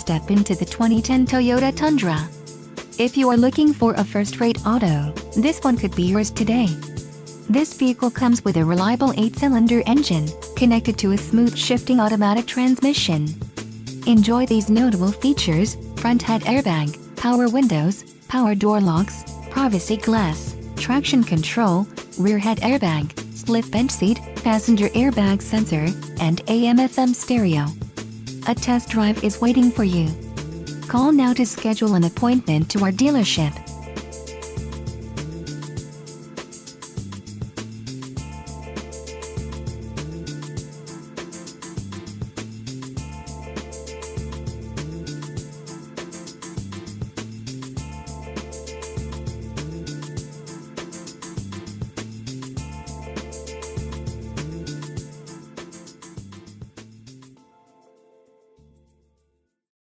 step into the 2010 Toyota Tundra. If you are looking for a first-rate auto, this one could be yours today. This vehicle comes with a reliable 8-cylinder engine, connected to a smooth shifting automatic transmission. Enjoy these notable features: front head airbag, power windows, power door locks, privacy glass, traction control, rear head airbag, split bench seat, passenger airbag sensor, and AM/FM stereo. A test drive is waiting for you. Call now to schedule an appointment to our dealership.